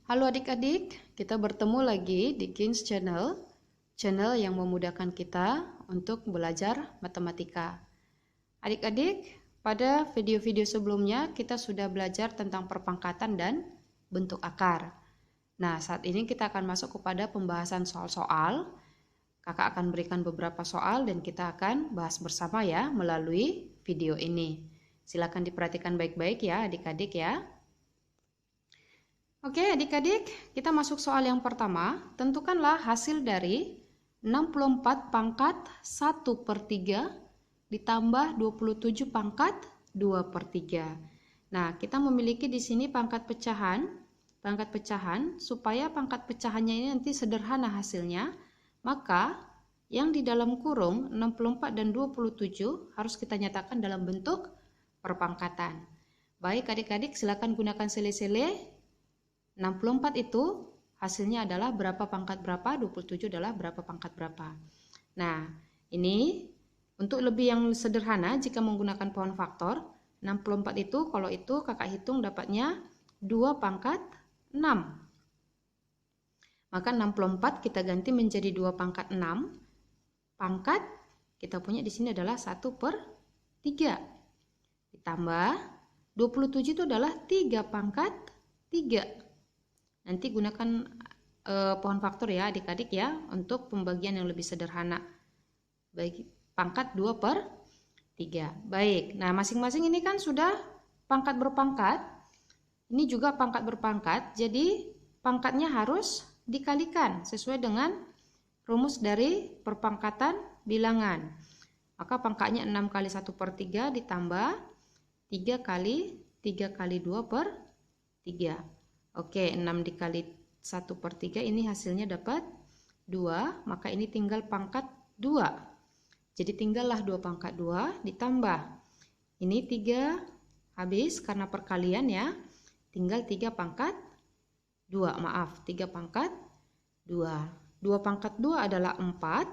Halo adik-adik, kita bertemu lagi di Kins Channel, channel yang memudahkan kita untuk belajar matematika. Adik-adik, pada video-video sebelumnya kita sudah belajar tentang perpangkatan dan bentuk akar. Nah, saat ini kita akan masuk kepada pembahasan soal-soal. Kakak akan berikan beberapa soal dan kita akan bahas bersama ya melalui video ini. Silakan diperhatikan baik-baik ya adik-adik ya. Oke adik-adik, kita masuk soal yang pertama. Tentukanlah hasil dari 64 pangkat 1/3 ditambah 27 pangkat 2/3. Nah, kita memiliki di sini pangkat pecahan supaya pangkat pecahannya ini nanti sederhana hasilnya, maka yang di dalam kurung 64 dan 27 harus kita nyatakan dalam bentuk perpangkatan. Baik adik-adik, silakan gunakan sele-sele. 64 itu hasilnya adalah berapa pangkat berapa, 27 adalah berapa pangkat berapa. Nah, ini untuk lebih yang sederhana jika menggunakan pohon faktor, 64 itu kalau itu kakak hitung dapatnya 2 pangkat 6. Maka 64 kita ganti menjadi 2 pangkat 6. Pangkat kita punya di sini adalah 1/3. Ditambah 27 itu adalah 3 pangkat 3. Nanti gunakan pohon faktor ya adik-adik ya untuk pembagian yang lebih sederhana. Baik, pangkat 2/3. Baik, nah masing-masing ini kan sudah pangkat berpangkat. Ini juga pangkat berpangkat, jadi pangkatnya harus dikalikan sesuai dengan rumus dari perpangkatan bilangan. Maka pangkatnya 6 kali 1/3 ditambah 3 kali 2/3. Oke, 6 dikali 1/3 ini hasilnya dapat 2, maka ini tinggal pangkat 2. Jadi tinggallah 2 pangkat 2 ditambah. Ini 3 habis karena perkalian ya. Tinggal 3 pangkat 2, maaf, 3 pangkat 2. 2 pangkat 2 adalah 4,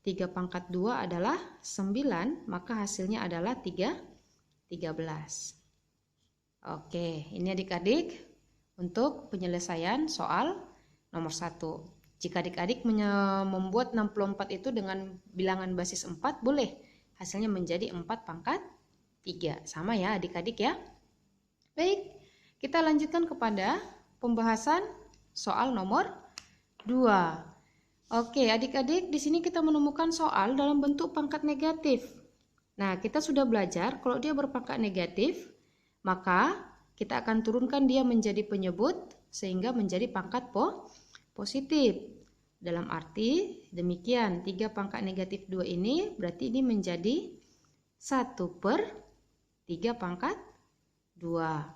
3 pangkat 2 adalah 9, maka hasilnya adalah 13. Oke, ini adik-adik untuk penyelesaian soal nomor 1. Jika adik-adik membuat 64 itu dengan bilangan basis 4, boleh. Hasilnya menjadi 4 pangkat 3. Sama ya adik-adik ya. Baik, kita lanjutkan kepada pembahasan soal nomor 2. Oke, adik-adik, di sini kita menemukan soal dalam bentuk pangkat negatif. Nah, kita sudah belajar kalau dia berpangkat negatif, maka kita akan turunkan dia menjadi penyebut sehingga menjadi pangkat positif. Dalam arti demikian, 3 pangkat negatif 2 ini berarti ini menjadi 1/3 pangkat 2.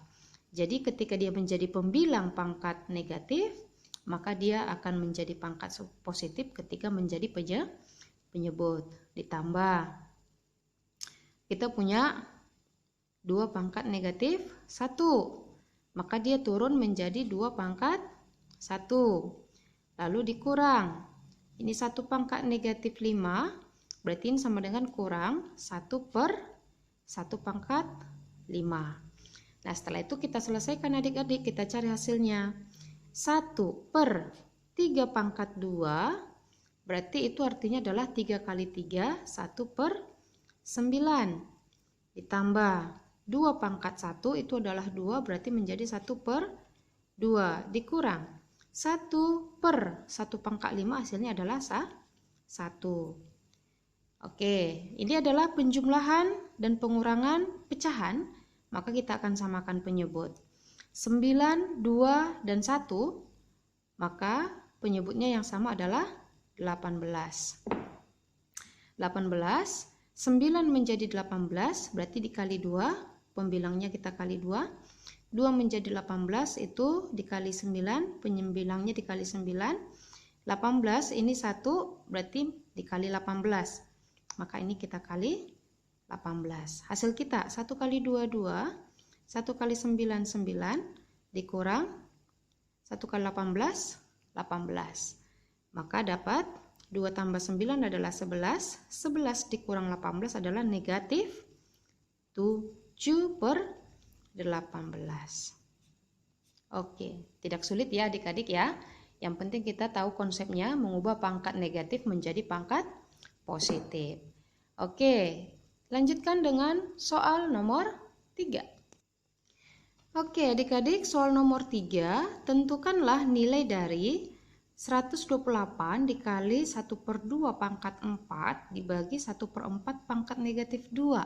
Jadi ketika dia menjadi pembilang pangkat negatif, maka dia akan menjadi pangkat positif ketika menjadi penyebut. Ditambah, kita punya 2 pangkat negatif 1, maka dia turun menjadi 2 pangkat 1. Lalu dikurang, ini 1 pangkat negatif 5, berarti ini sama dengan kurang 1/1 pangkat 5. Nah, setelah itu kita selesaikan adik-adik, kita cari hasilnya. 1/3 pangkat 2, berarti itu artinya adalah 3 kali 3, 1/9. Ditambah 2 pangkat 1 itu adalah 2, berarti menjadi 1/2. Dikurang 1/1 pangkat 5 hasilnya adalah 1. Oke, ini adalah penjumlahan dan pengurangan pecahan, maka kita akan samakan penyebut. 9, 2, dan 1, maka penyebutnya yang sama adalah 18. 9 menjadi 18, berarti dikali 2, pembilangnya kita kali 2. 2 menjadi 18 itu dikali 9, penyembilangnya dikali 9. 18 ini 1, berarti dikali 18. Maka ini kita kali 18. Hasil kita 1 kali 2, 2. 1 kali 9, 9. Dikurang 1 kali 18, 18. Maka dapat 2 tambah 9 adalah 11. 11 dikurang 18 adalah negatif 7/18. Oke, tidak sulit ya adik-adik ya. Yang penting kita tahu konsepnya mengubah pangkat negatif menjadi pangkat positif. Oke, lanjutkan dengan soal nomor 3. Oke adik-adik, soal nomor 3, tentukanlah nilai dari 128 dikali 1/2 pangkat 4 dibagi 1/4 pangkat negatif 2.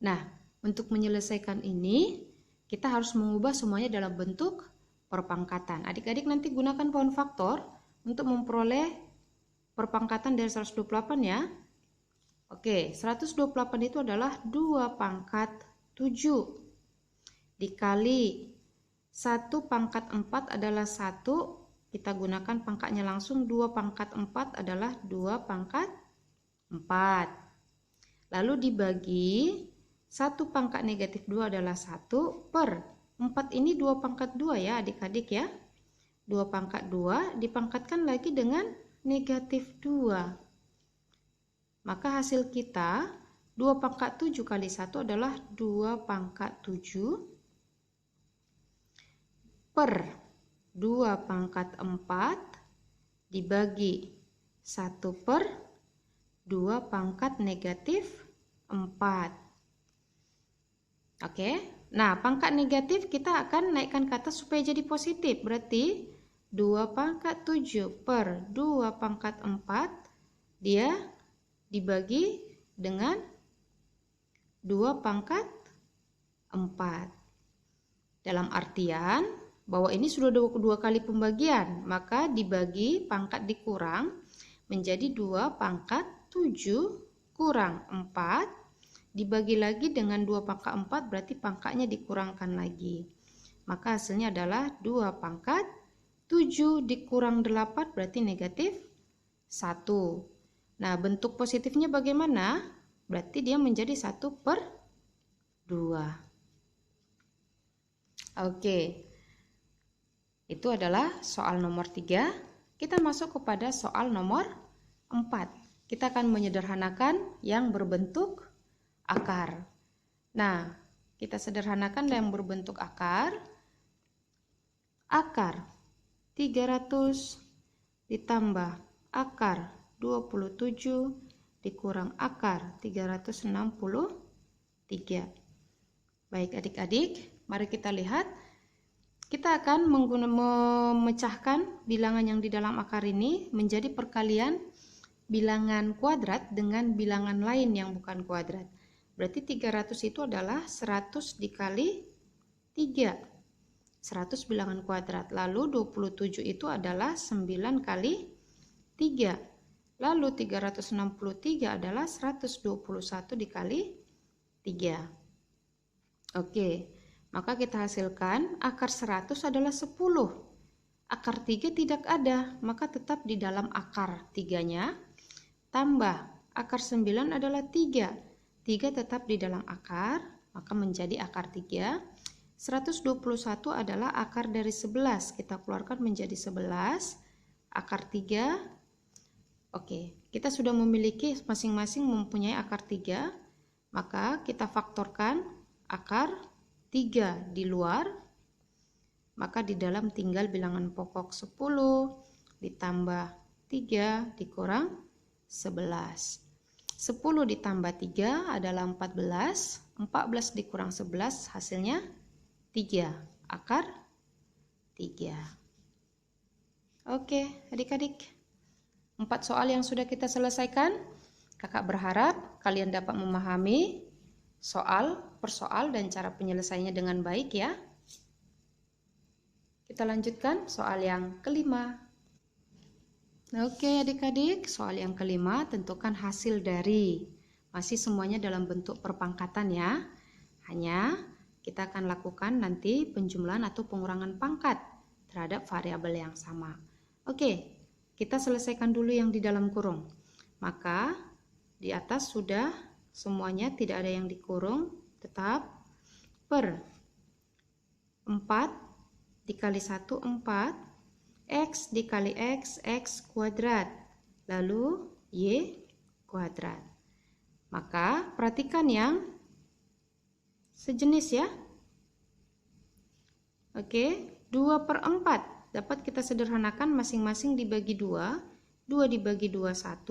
Nah, untuk menyelesaikan ini, kita harus mengubah semuanya dalam bentuk perpangkatan. Adik-adik nanti gunakan pohon faktor untuk memperoleh perpangkatan dari 128 ya. Oke, 128 itu adalah 2 pangkat 7 dikali 1 pangkat 4 adalah 1. Kita gunakan pangkatnya langsung, 2 pangkat 4 adalah 2 pangkat 4. Lalu dibagi 1 pangkat negatif 2 adalah 1 per 4 ini 2 pangkat 2 ya adik-adik ya. 2 pangkat 2 dipangkatkan lagi dengan negatif 2. Maka hasil kita 2 pangkat 7 kali 1 adalah 2 pangkat 7 per 2 pangkat 4 dibagi 1 per 2 pangkat negatif 4. Oke, nah pangkat negatif kita akan naikkan ke atas supaya jadi positif. Berarti 2 pangkat 7 per 2 pangkat 4 dia dibagi dengan 2 pangkat 4. Dalam artian bahwa ini sudah 2 kali pembagian, maka dibagi pangkat dikurang menjadi 2 pangkat 7 kurang 4 dibagi lagi dengan 2 pangkat 4, berarti pangkatnya dikurangkan lagi. Maka hasilnya adalah 2 pangkat 7 dikurang 8 berarti negatif 1. Nah, bentuk positifnya bagaimana? Berarti dia menjadi 1/2. Oke. Itu adalah soal nomor 3. Kita masuk kepada soal nomor 4. Kita akan menyederhanakan yang berbentuk akar. Nah, kita sederhanakan yang berbentuk akar. Akar 300 ditambah akar 27 dikurang akar 363. Baik adik-adik, mari kita lihat. Kita akan memecahkan bilangan yang di dalam akar ini menjadi perkalian bilangan kuadrat dengan bilangan lain yang bukan kuadrat. Berarti 300 itu adalah 100 dikali 3. 100 bilangan kuadrat. Lalu 27 itu adalah 9 kali 3. Lalu 363 adalah 121 dikali 3. Oke. Maka kita hasilkan akar 100 adalah 10. Akar 3 tidak ada, maka tetap di dalam akar 3-nya. Tambah akar 9 adalah 3. 3 tetap di dalam akar, maka menjadi akar 3. 121 adalah akar dari 11. Kita keluarkan menjadi 11. Akar 3. Oke, kita sudah memiliki masing-masing mempunyai akar 3. Maka kita faktorkan akar 3 di luar, maka di dalam tinggal bilangan pokok 10 ditambah 3 dikurang 11. 10 ditambah 3 adalah 14. 14 dikurang 11 hasilnya 3. Akar 3. Oke adik-adik, 4 soal yang sudah kita selesaikan. Kakak berharap kalian dapat memahami soal per soal dan cara penyelesaiannya dengan baik ya. Kita lanjutkan soal yang kelima. Oke adik-adik, soal yang kelima, tentukan hasil dari. Masih semuanya dalam bentuk perpangkatan ya. Hanya kita akan lakukan nanti penjumlahan atau pengurangan pangkat terhadap variabel yang sama. Oke, kita selesaikan dulu yang di dalam kurung. Maka di atas sudah semuanya tidak ada yang dikurung, tetap per 4 dikali 1, 4, X dikali X, X kuadrat, lalu Y kuadrat. Maka perhatikan yang sejenis ya. Oke, 2/4 dapat kita sederhanakan masing-masing dibagi 2, 2 dibagi 2 1,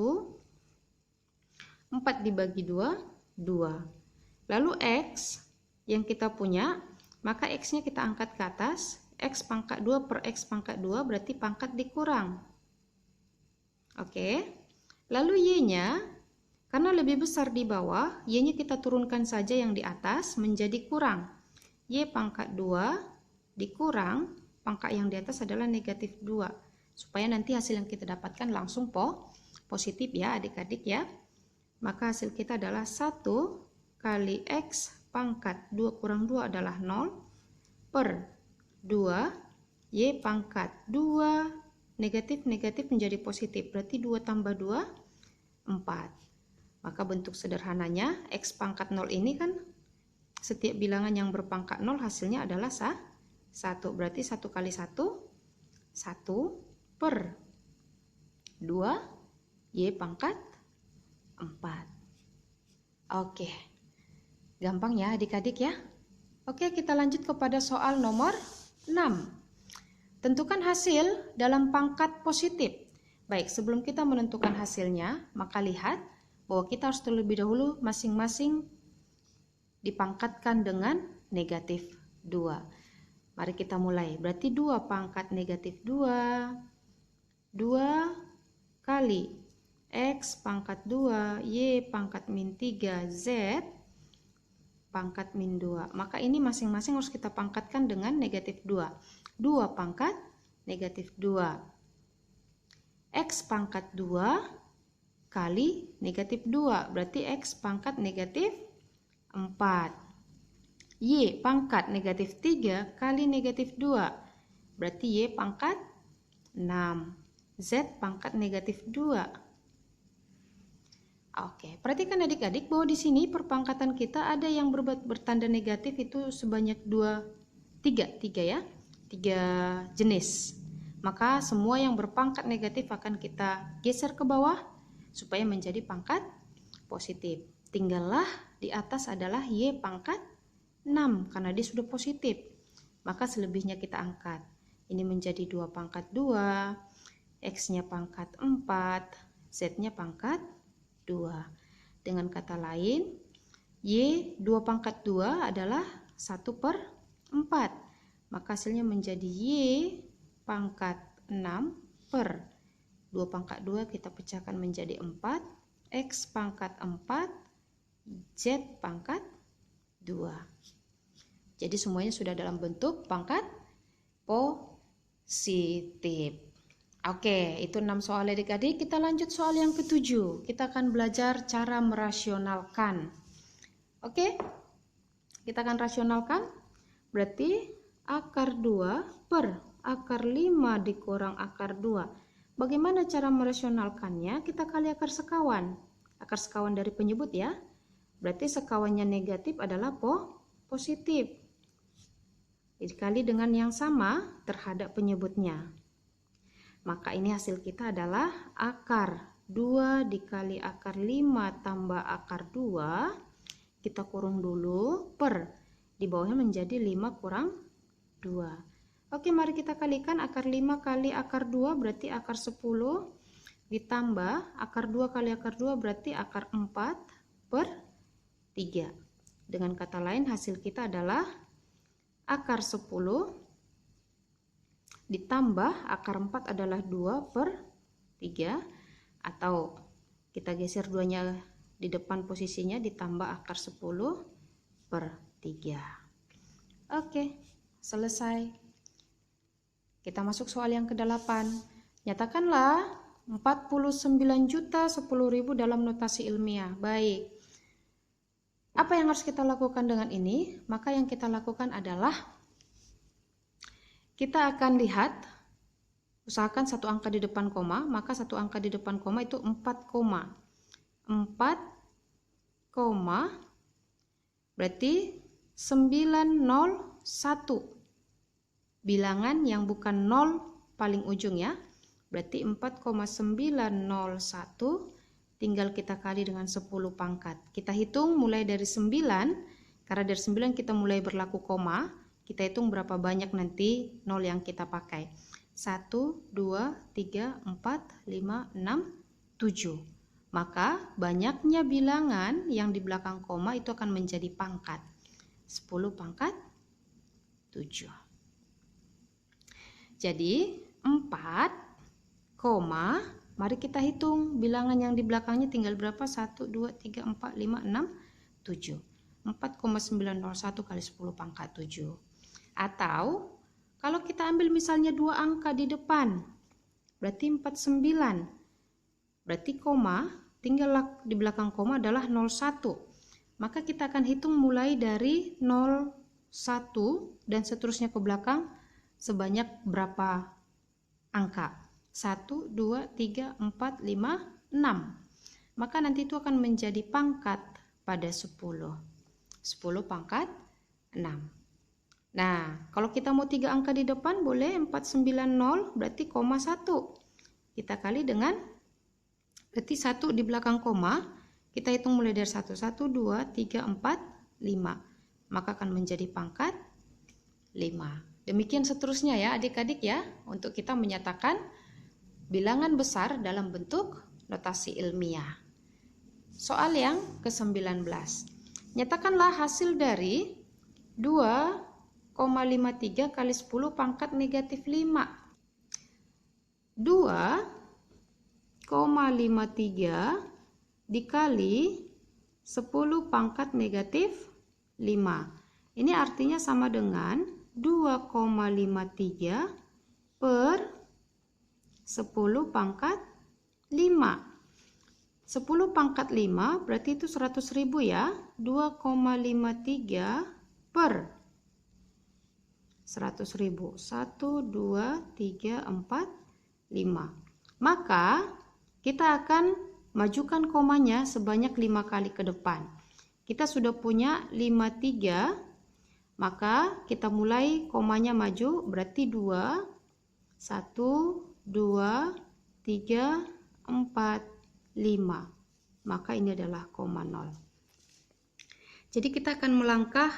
4 dibagi 2 2. Lalu X yang kita punya, maka X-nya kita angkat ke atas, X pangkat 2 per X pangkat 2 berarti pangkat dikurang. Oke, lalu Y-nya, karena lebih besar di bawah, Y-nya kita turunkan saja yang di atas menjadi kurang. Y pangkat 2 dikurang, pangkat yang di atas adalah negatif 2. Supaya nanti hasil yang kita dapatkan langsung positif ya adik-adik ya. Maka hasil kita adalah 1 kali X pangkat 2 kurang 2 adalah 0 per 2 Y pangkat 2 negatif menjadi positif, berarti 2 tambah 2 4. Maka bentuk sederhananya X pangkat 0 ini kan setiap bilangan yang berpangkat 0 hasilnya adalah 1, berarti 1 kali 1 1 per 2 Y pangkat 4. Oke, gampang ya adik-adik ya. Oke, kita lanjut kepada soal nomor 6. Tentukan hasil dalam pangkat positif. Baik, sebelum kita menentukan hasilnya, maka lihat bahwa kita harus terlebih dahulu masing-masing dipangkatkan dengan negatif 2. Mari kita mulai. Berarti 2 pangkat negatif 2, 2 kali X pangkat 2, Y pangkat min 3, Z pangkat min 2. Maka ini masing-masing harus kita pangkatkan dengan negatif 2. 2 pangkat negatif 2. X pangkat 2 kali negatif 2. Berarti X pangkat negatif 4. Y pangkat negatif 3 kali negatif 2. Berarti Y pangkat 6. Z pangkat negatif 2. Oke, perhatikan adik-adik bahwa di sini perpangkatan kita ada yang bertanda negatif itu sebanyak 3 ya. 3 jenis. Maka semua yang berpangkat negatif akan kita geser ke bawah supaya menjadi pangkat positif. Tinggallah di atas adalah Y pangkat 6 karena dia sudah positif. Maka selebihnya kita angkat. Ini menjadi 2 pangkat 2, X-nya pangkat 4, Z-nya pangkat 2. Dengan kata lain, Y 2 pangkat 2 adalah 1/4. Maka hasilnya menjadi Y pangkat 6 per 2 pangkat 2 kita pecahkan menjadi 4, X pangkat 4, Z pangkat 2. Jadi semuanya sudah dalam bentuk pangkat positif. Oke, itu 6 soal adik-adik. Kita lanjut soal yang ke-7. Kita akan belajar cara merasionalkan. Oke, kita akan rasionalkan. Berarti akar 2 per akar 5 dikurang akar 2. Bagaimana cara merasionalkannya? Kita kali akar sekawan. Akar sekawan dari penyebut ya. Berarti sekawannya negatif adalah positif. Dikali dengan yang sama terhadap penyebutnya. Maka ini hasil kita adalah akar 2 dikali akar 5 tambah akar 2. Kita kurung dulu per. Di bawahnya menjadi 5 kurang 2. Oke, mari kita kalikan akar 5 kali akar 2 berarti akar 10 ditambah akar 2 kali akar 2 berarti akar 4 per 3. Dengan kata lain hasil kita adalah akar 10 ditambah akar 4 adalah 2 per 3 atau kita geser 2-nya di depan posisinya ditambah akar 10 per 3. Oke, selesai. Kita masuk soal yang ke-8. Nyatakanlah 49.010.000 dalam notasi ilmiah. Baik. Apa yang harus kita lakukan dengan ini? Maka yang kita lakukan adalah kita akan lihat, usahakan satu angka di depan koma, maka satu angka di depan koma itu 4 koma. 4 koma berarti 901. Bilangan yang bukan 0 paling ujung ya. Berarti 4,901 tinggal kita kali dengan 10 pangkat. Kita hitung mulai dari 9, karena dari 9 kita mulai berlaku koma. Kita hitung berapa banyak nanti 0 yang kita pakai. 1, 2, 3, 4, 5, 6, 7. Maka banyaknya bilangan yang di belakang koma itu akan menjadi pangkat. 10 pangkat 7. Jadi 4, mari kita hitung bilangan yang di belakangnya tinggal berapa? 1, 2, 3, 4, 5, 6, 7. 4,901 kali 10 pangkat 7. Atau kalau kita ambil misalnya 2 angka di depan, berarti 49. Berarti koma, tinggal di belakang koma adalah 01. Maka kita akan hitung mulai dari 01 dan seterusnya ke belakang sebanyak berapa angka? 1, 2, 3, 4, 5, 6. Maka nanti itu akan menjadi pangkat pada 10. 10 pangkat 6. Nah, kalau kita mau 3 angka di depan boleh 490 berarti koma 1. Kita kali dengan berarti 1 di belakang koma, kita hitung mulai dari 1, 1, 2, 3, 4, 5. Maka akan menjadi pangkat 5. Demikian seterusnya ya adik-adik ya, untuk kita menyatakan bilangan besar dalam bentuk notasi ilmiah. Soal yang ke-19. Nyatakanlah hasil dari 2,53 kali 10 pangkat negatif 5. 2,53 dikali 10 pangkat negatif 5. Ini artinya sama dengan 2,53 per 10 pangkat 5. 10 pangkat 5 berarti itu 100.000 ya. 2,53 per 100.000. 1, 2, 3, 4, 5. Maka kita akan majukan komanya sebanyak 5 kali ke depan. Kita sudah punya 53, maka kita mulai komanya maju berarti 2, 1, 2, 3, 4, 5. Maka ini adalah koma 0. Jadi kita akan melangkah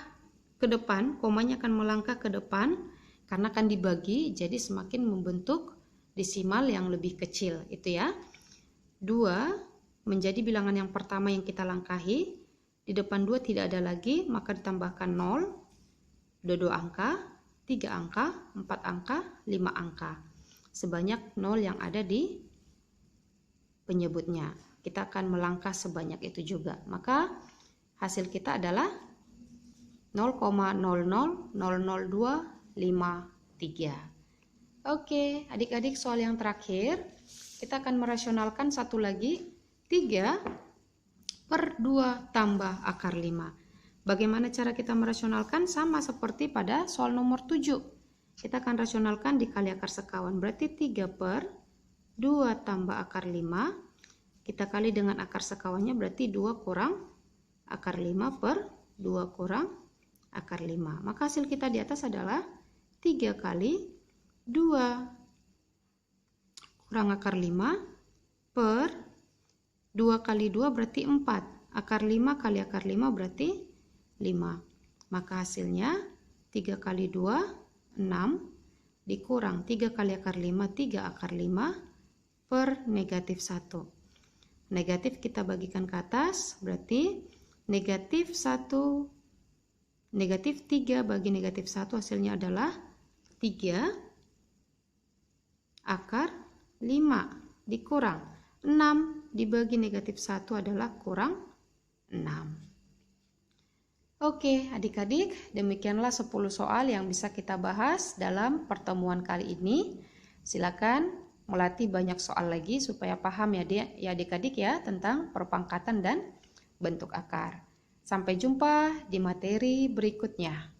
ke depan, komanya akan melangkah ke depan karena akan dibagi, jadi semakin membentuk desimal yang lebih kecil, itu ya. 2 menjadi bilangan yang pertama yang kita langkahi. Di depan 2 tidak ada lagi, maka ditambahkan 0, 2 angka, 3 angka, 4 angka, 5 angka. Sebanyak 0 yang ada di penyebutnya. Kita akan melangkah sebanyak itu juga. Maka hasil kita adalah 0,00000253. Oke, adik-adik, soal yang terakhir kita akan merasionalkan satu lagi, 3 per 2 tambah akar 5. Bagaimana cara kita merasionalkan? Sama seperti pada soal nomor 7. Kita akan rasionalkan dikali akar sekawan, berarti 3 per 2 tambah akar 5. Kita kali dengan akar sekawannya berarti 2 kurang akar 5 per 2 kurang akar 5. Maka hasil kita di atas adalah 3 kali 2 kurang akar 5 per 2 kali 2 berarti 4. Akar 5 kali akar 5 berarti 5. Maka hasilnya 3 kali 2, 6 dikurang 3 kali akar 5, 3 akar 5 per negatif 1. Negatif kita bagikan ke atas, berarti negatif 1, negatif 3 bagi negatif 1 hasilnya adalah 3 akar 5 dikurang 6 dibagi negatif 1 adalah kurang 6. Oke adik-adik, demikianlah 10 soal yang bisa kita bahas dalam pertemuan kali ini. Silakan melatih banyak soal lagi supaya paham ya adik-adik ya tentang perpangkatan dan bentuk akar. Sampai jumpa di materi berikutnya.